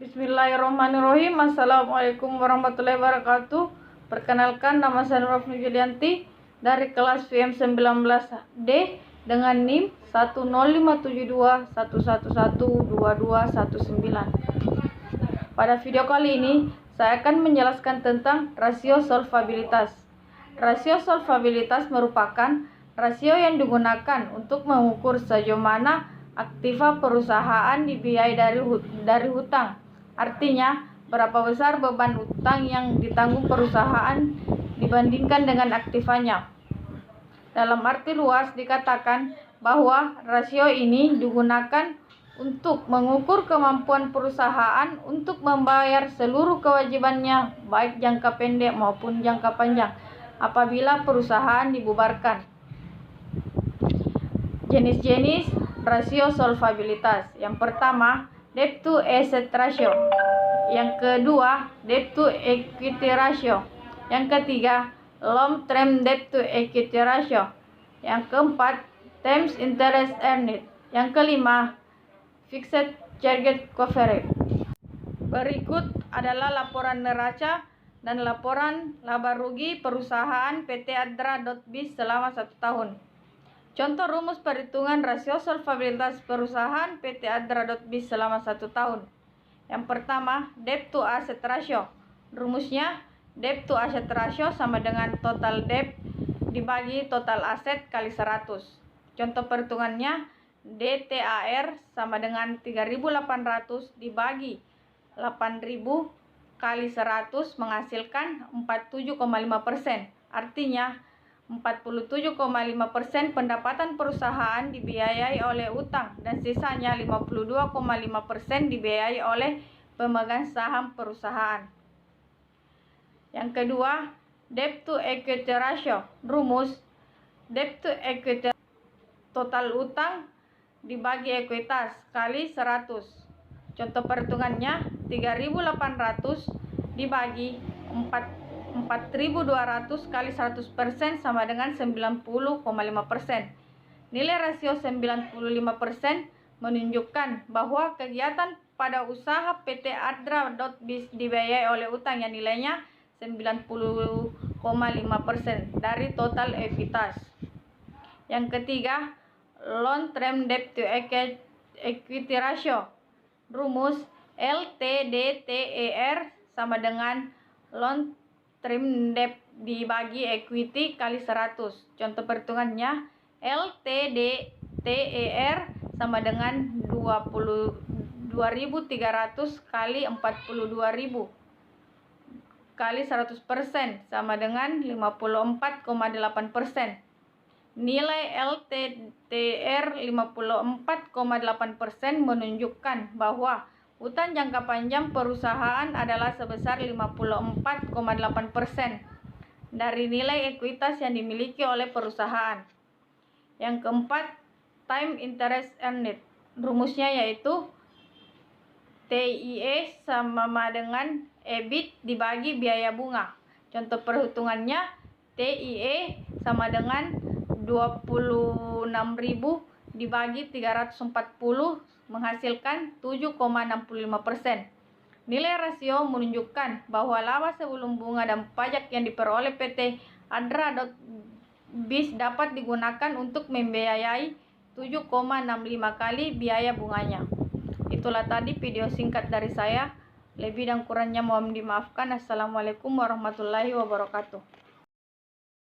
Bismillahirrahmanirrahim. Assalamualaikum warahmatullahi wabarakatuh. Perkenalkan, nama saya Nurafni Julianti dari kelas VM 19D dengan NIM 10572112219. Pada video kali ini saya akan menjelaskan tentang rasio solvabilitas. Rasio solvabilitas merupakan rasio yang digunakan untuk mengukur sejauh mana aktiva perusahaan dibiayai dari hutang. Artinya, berapa besar beban hutang yang ditanggung perusahaan dibandingkan dengan aktivanya. Dalam arti luas dikatakan bahwa rasio ini digunakan untuk mengukur kemampuan perusahaan untuk membayar seluruh kewajibannya, baik jangka pendek maupun jangka panjang, apabila perusahaan dibubarkan. Jenis-jenis rasio solvabilitas. Yang pertama, debt to asset ratio. Yang kedua, debt to equity ratio. Yang ketiga, long term debt to equity ratio. Yang keempat, terms interest earned. Yang kelima, fixed charge coverage. Berikut adalah laporan neraca dan laporan laba rugi perusahaan PT Adra.biz selama 1 tahun. Contoh rumus perhitungan rasio solvabilitas perusahaan PT Adra.biz selama 1 tahun. Yang pertama, debt to asset ratio. Rumusnya, debt to asset ratio sama dengan total debt dibagi total aset kali 100. Contoh perhitungannya, DTAR sama dengan 3.800 dibagi 8.000 kali 100 menghasilkan 47,5%. Artinya, 47,5% pendapatan perusahaan dibiayai oleh utang dan sisanya 52,5% dibiayai oleh pemegang saham perusahaan. Yang kedua, debt to equity ratio. Rumus, debt to equity total utang dibagi ekuitas kali 100. Contoh perhitungannya, 3.800 dibagi 4.200 kali 100% sama dengan 90,5%. Nilai rasio 95% menunjukkan bahwa kegiatan pada usaha PT Adra.biz dibiayai oleh utang yang nilainya 90,5% dari total ekuitas. Yang ketiga, long term debt to equity ratio. Rumus, LTDTER sama dengan long term debt dibagi equity kali 100. Contoh perhitungannya, LTDTER sama dengan 22.300 kali 42.000 kali 100% sama dengan 54,8%. Nilai LTDR 54,8% menunjukkan bahwa utang jangka panjang perusahaan adalah sebesar 54,8% dari nilai ekuitas yang dimiliki oleh perusahaan. Yang keempat, time interest earned. Rumusnya yaitu TIE sama dengan EBIT dibagi biaya bunga. Contoh perhitungannya, TIE sama dengan 26.000 dibagi 340 menghasilkan 7,65%. Nilai rasio menunjukkan bahwa laba sebelum bunga dan pajak yang diperoleh PT Adra.biz dapat digunakan untuk membiayai 7,65 kali biaya bunganya. Itulah tadi video singkat dari saya. Lebih dan kurangnya mohon dimaafkan. Assalamualaikum warahmatullahi wabarakatuh.